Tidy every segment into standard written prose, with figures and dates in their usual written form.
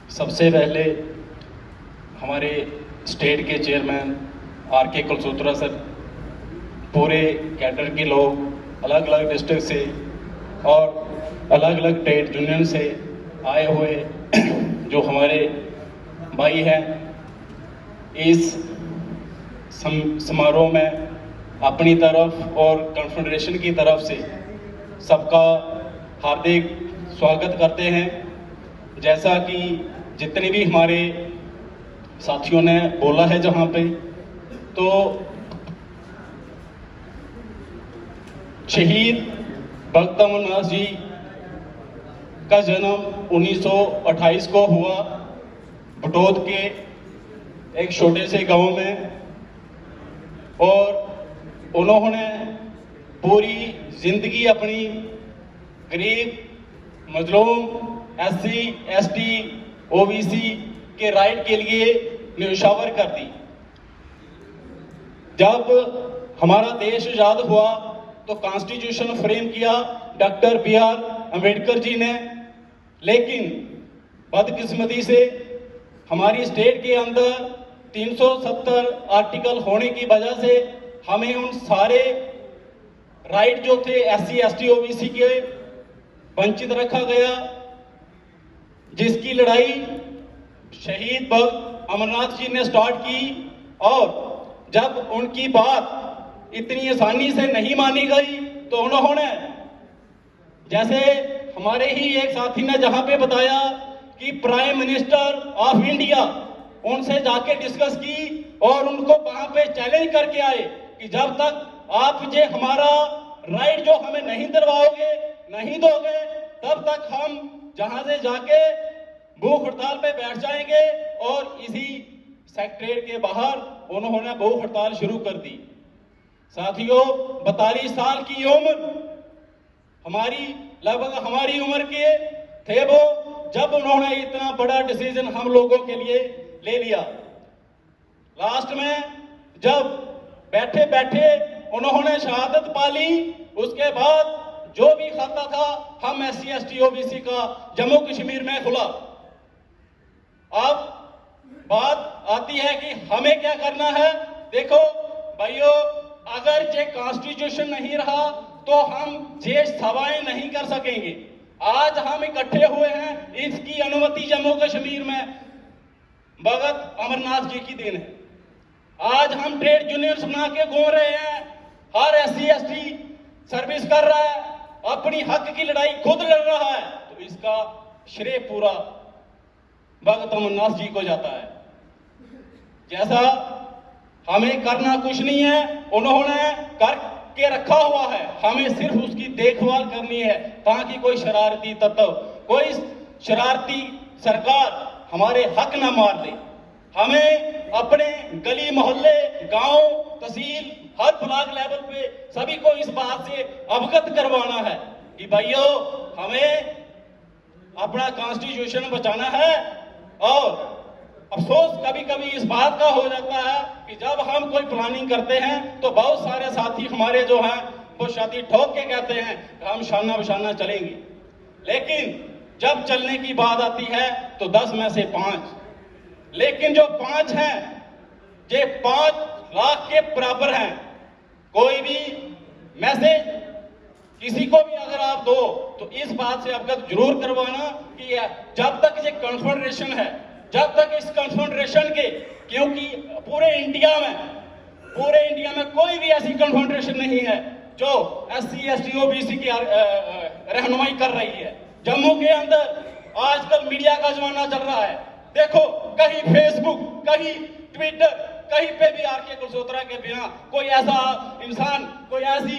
सबसे पहले हमारे स्टेट के चेयरमैन आर.के. कुलसूत्रा सर, पूरे कैडर के लोग अलग अलग डिस्ट्रिक्ट से और अलग अलग ट्रेड यूनियन से आए हुए जो हमारे भाई हैं, इस समारोह में अपनी तरफ और कॉन्फेडरेशन की तरफ से सबका हार्दिक स्वागत करते हैं। जैसा कि जितने भी हमारे साथियों ने बोला है जहाँ पे, तो शहीद भगत अमरनाथ जी का जन्म 1928 को हुआ बटोद के एक छोटे से गांव में, और उन्होंने पूरी जिंदगी अपनी गरीब मजलूम SC ST OBC के राइट के लिए न्यौछावर कर दी। जब हमारा देश आजाद हुआ तो कॉन्स्टिट्यूशन फ्रेम किया डॉक्टर BR अम्बेडकर जी ने, लेकिन बदकिस्मती से हमारी स्टेट के अंदर 370 आर्टिकल होने की वजह से हमें उन सारे राइट जो थे SC ST OBC के वंचित रखा गया, जिसकी लड़ाई शहीद भगत अमरनाथ जी ने स्टार्ट की। और जब उनकी बात इतनी आसानी से नहीं मानी गई तो उन्होंने, जैसे हमारे ही एक साथी ने जहां पे बताया कि प्राइम मिनिस्टर ऑफ इंडिया, उनसे जाके डिस्कस की और उनको वहां पे चैलेंज करके आए कि जब तक आप ये हमारा राइट जो हमें नहीं दिलवाओगे, नहीं दोगे, तब तक हम जहां से जाके भूख हड़ताल पे बैठ जाएंगे। और इसी सेक्रेटरीट के बाहर उन्होंने भूख हड़ताल शुरू कर दी। साथियों, 42 साल की उम्र हमारी, लगभग हमारी उम्र के थे वो, जब उन्होंने इतना बड़ा डिसीजन हम लोगों के लिए ले लिया। लास्ट में जब बैठे बैठे उन्होंने शहादत पाली, उसके बाद जो भी खाता था हम SC ST OBC का जम्मू कश्मीर में खुला। अब बात आती है कि हमें क्या करना है। देखो भाइयों, अगर ये कॉन्स्टिट्यूशन नहीं रहा तो हम ये सभाएं नहीं कर सकेंगे। आज हम इकट्ठे हुए हैं, इसकी अनुमति जम्मू कश्मीर में भगत अमरनाथ जी की देन है। आज हम ट्रेड यूनियन बना के घूम रहे हैं, हर SC ST सर्विस कर रहा है, अपनी हक की लड़ाई खुद लड़ रहा है, तो इसका श्रेय पूरा भगत अमरनाथ जी को जाता है। जैसा हमें करना कुछ नहीं है, उन्होंने करके रखा हुआ है, हमें सिर्फ उसकी देखभाल करनी है ताकि कोई शरारती तत्व, कोई शरारती सरकार हमारे हक ना मार दे। हमें अपने गली मोहल्ले, गांव, तहसील, हर ब्लॉक लेवल पे सभी को इस बात से अवगत करवाना है कि भाइयों, हमें अपना कॉन्स्टिट्यूशन बचाना है। और अफसोस कभी कभी इस बात का हो जाता है कि जब हम कोई प्लानिंग करते हैं तो बहुत सारे साथी हमारे जो हैं वो छाती ठोक के कहते हैं कि हम शाना बशाना चलेंगे, लेकिन जब चलने की बात आती है तो 10 में से 5, लेकिन जो 5 हैं ये 5 लाख के बराबर हैं। कोई भी मैसेज किसी को भी अगर आप दो तो इस बात से अवगत जरूर करवाना कि जब तक ये कॉन्फेडरेशन है, जब तक इस कॉन्फेडरेशन के, क्योंकि पूरे इंडिया में कोई भी ऐसी कॉन्फेडरेशन नहीं है जो SC ST OBC की रहनुमाई कर रही है। जम्मू के अंदर आजकल मीडिया का जमाना चल रहा है। देखो, कहीं फेसबुक, कहीं ट्विटर, कहीं पे भी आर.के. कुलसूत्रा के बिना कोई ऐसा इंसान, कोई ऐसी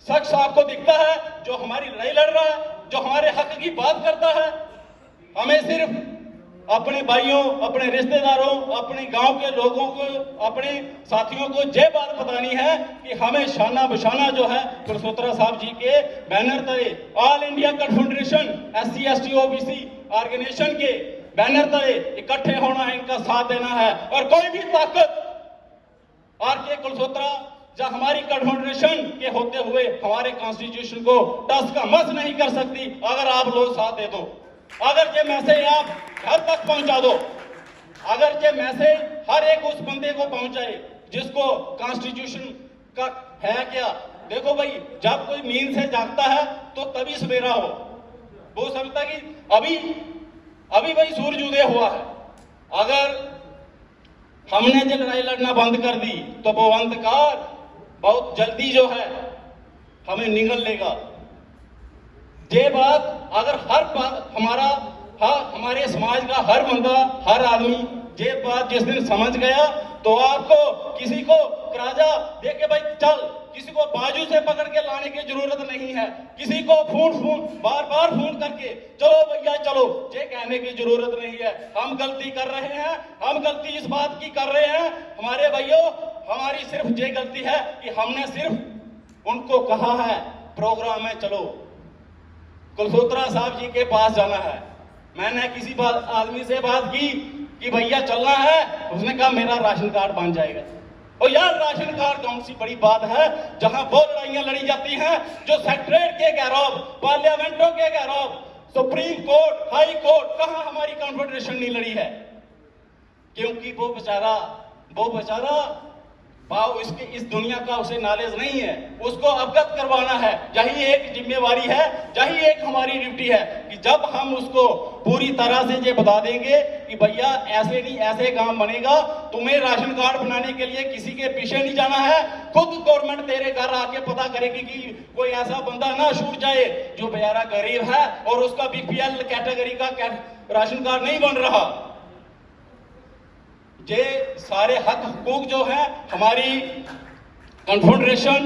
शख्स आपको दिखता है जो हमारी लड़ाई लड़ रहा है, जो हमारे हक की बात करता है। हमें सिर्फ अपने भाइयों, अपने रिश्तेदारों, अपने गांव के लोगों को, अपने साथियों को ये बात बतानी है कि हमें शाना बशाना जो है कुलसूत्रा साहब जी के बैनर तले, all India confederation SC ST OBC organisation के बैनर तले इकट्ठे होना है, इनका साथ देना है। और कोई भी ताकत आर.के. कुलसूत्रा जब हमारी कॉन्फेडरेशन के होते हुए हमारे कॉन्स्टिट्यूशन को टस का मस नहीं कर सकती, अगर आप लोग साथ दे दो। अगर ये मैसेज आप घर तक पहुंचा दो, अगर ये मैसेज हर एक उस बंदे को पहुंचाए जिसको कॉन्स्टिट्यूशन का है क्या। देखो भाई, जब कोई नींद से जागता है तो तभी सवेरा वो समझता कि अभी भाई सूरज उदय हुआ है। अगर हमने जो लड़ाई लड़ना बंद कर दी तो वो अंधकार बहुत जल्दी जो है हमें निगल लेगा। ये बात अगर हर बात हमारे समाज का हर बंदा, हर आदमी ये बात जिस दिन समझ गया तो आपको किसी को कराजा दे के भाई चल, किसी को बाजू से पकड़ के लाने की जरूरत नहीं है, किसी को बार बार फोन करके चलो भैया चलो, ये कहने की जरूरत नहीं है। हम गलती कर रहे हैं, हम गलती इस बात की कर रहे हैं हमारे भाइयों, हमारी सिर्फ ये गलती है कि हमने सिर्फ उनको कहा है प्रोग्राम में चलो, कुलसोत्रा साहब जी के पास जाना है। मैंने किसी आदमी से बात की कि भैया चलना है, उसने कहा मेरा राशन कार्ड बन जाएगा। और यार राशन कार्ड कौन सी बड़ी बात है जहां वो लड़ाइयां लड़ी जाती हैं जो सेक्रेटरीट के गैरव, पार्लियामेंटों के गैरव, सुप्रीम कोर्ट, हाई कोर्ट, कहां हमारी कॉन्फेडरेशन नहीं लड़ी है। क्योंकि वो बेचारा भाव इसकी इस दुनिया का उसे नॉलेज नहीं है, उसको अवगत करवाना है। यही एक जिम्मेवारी है, यही एक हमारी ड्यूटी है कि जब हम उसको पूरी तरह से ये बता देंगे कि भैया ऐसे नहीं ऐसे काम बनेगा, तुम्हें राशन कार्ड बनाने के लिए किसी के पीछे नहीं जाना है, खुद गवर्नमेंट तेरे घर आके पता करेगी कि कोई ऐसा बंदा ना छूट जाए जो बेचारा गरीब है और उसका बीपीएल कैटेगरी का राशन कार्ड नहीं बन रहा। ये सारे हक हुकूक जो है हमारी कॉन्फेडरेशन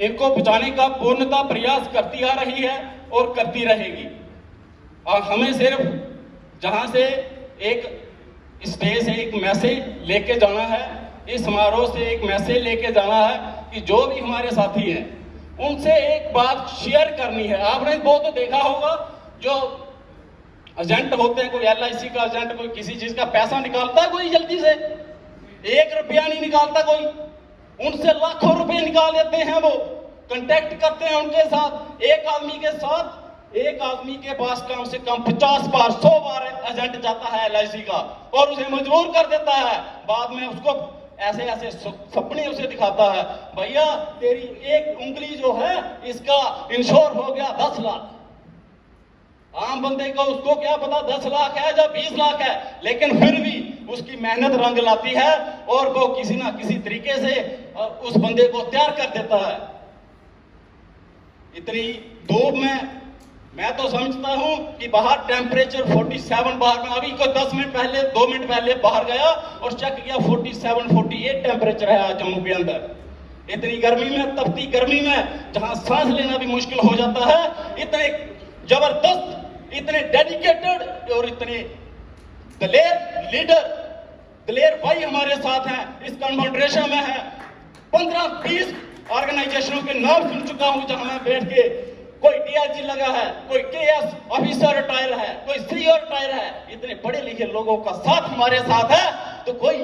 इनको बचाने का पूर्णतः प्रयास करती आ रही है और करती रहेगी। और हमें सिर्फ जहां से एक स्टेज से एक मैसेज लेके जाना है, इस समारोह से एक मैसेज लेके जाना है कि जो भी हमारे साथी हैं उनसे एक बात शेयर करनी है। आपने वो तो देखा होगा जो एजेंट होते हैं, कोई LIC का एजेंट, कोई किसी चीज का पैसा निकालता है कोई जल्दी से, 1 रुपया नहीं निकालता कोई, उनसे लाखों रुपए निकाल लेते हैं। वो कांटेक्ट करते हैं उनके साथ, एक आदमी के पास कम से कम 50 बार 100 बार एजेंट जाता है LIC का और उसे मजबूर कर देता है। बाद में उसको ऐसे ऐसे सपने उसे दिखाता है, भैया तेरी एक उंगली जो है इसका इंश्योर हो गया 10 लाख। आम बंदे को उसको क्या पता 10 लाख है या 20 लाख है, लेकिन फिर भी उसकी मेहनत रंग लाती है और वो किसी ना किसी तरीके से उस बंदे को तैयार कर देता है। इतनी धूप में मैं तो समझता हूं कि बाहर टेम्परेचर 47 बाहर में, अभी कोई 2 मिनट पहले बाहर गया और चेक किया 47 48 टेम्परेचर है आज जम्मू के अंदर। इतनी गर्मी में, तपती गर्मी में जहां सांस लेना भी मुश्किल हो जाता है, इतने जबरदस्त, इतने डेडिकेटेड और इतने दलेर लीडर, दलेर भाई हमारे साथ हैं, इस कॉन्फेडरेशन में है। 15-20 ऑर्गेनाइजेशनों के नाम सुन चुका हूं जहां मैं बैठ के, कोई DIG लगा है, कोई KS ऑफिसर रिटायर है, कोई CO रिटायर है। इतने पढ़े लिखे लोगों का साथ हमारे साथ है तो कोई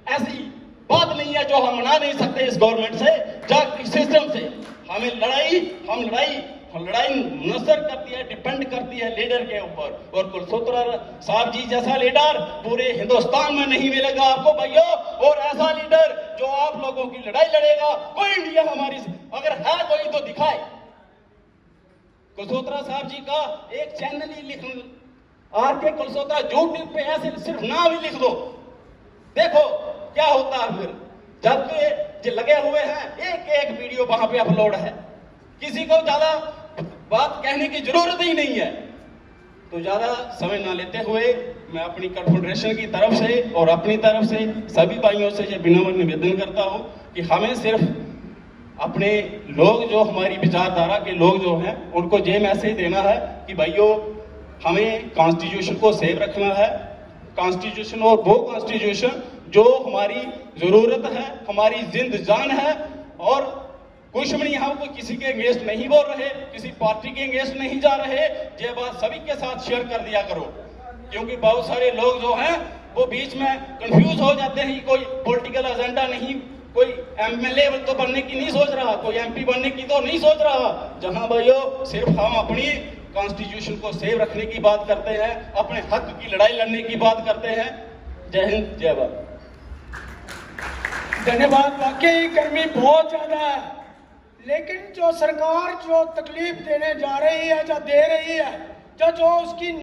ऐसी बात नहीं है जो हम मना नहीं सकते इस गवर्नमेंट से, जाग सिस्टम से। हमें लड़ाई मुनसर करती है, डिपेंड करती है लीडर के ऊपर। और कुलसोत्रा साहब जी जैसा लीडर पूरे हिंदुस्तान में नहीं मिलेगा आपको भैया, और ऐसा लीडर जो आप लोगों की लड़ाई लड़ेगा कोई इंडिया हमारी, अगर है कोई तो दिखाए। कुलसोत्रा साहब जी का एक चैनल ही लिख, RK कुलसोत्रा यूट्यूब पे ऐसे सिर्फ नाम ही लिख दो, देखो क्या होता है। फिर जबकि जो लगे हुए हैं एक वीडियो वहां पे अपलोड है, किसी को ज्यादा बात कहने की जरूरत ही नहीं है। तो ज्यादा समय ना लेते हुए मैं अपनी कॉन्फेडरेशन की तरफ से और अपनी तरफ से सभी भाइयों से ये विनम्र निवेदन करता हूं कि हमें सिर्फ अपने लोग, जो हमारी विचारधारा के लोग जो हैं, उनको ये मैसेज देना है कि भाइयों हमें कॉन्स्टिट्यूशन को सेव रखना है। कॉन्स्टिट्यूशन और वो कॉन्स्टिट्यूशन जो हमारी जरूरत है, हमारी जिंद जान है। और कुछ भी नहीं, हम कोई किसी के अगेंस्ट नहीं बोल रहे, किसी पार्टी के अगेंस्ट नहीं जा रहे। ये बात सभी के साथ शेयर कर दिया करो, क्योंकि बहुत सारे लोग जो हैं वो बीच में कंफ्यूज हो जाते हैं कि कोई पॉलिटिकल एजेंडा नहीं, कोई MLA तो बनने की नहीं सोच रहा, कोई MP बनने की तो नहीं सोच रहा। जहां भाइयों सिर्फ हम अपनी कॉन्स्टिट्यूशन को सेव रखने की बात करते हैं, अपने हक की लड़ाई लड़ने की बात करते हैं। जय हिंद, जय भारत। धन्यवाद। वाकई गर्मी बहुत ज्यादा है, लेकिन जो सरकार जो तकलीफ देने जा रही है, जो दे रही है, जो उसकी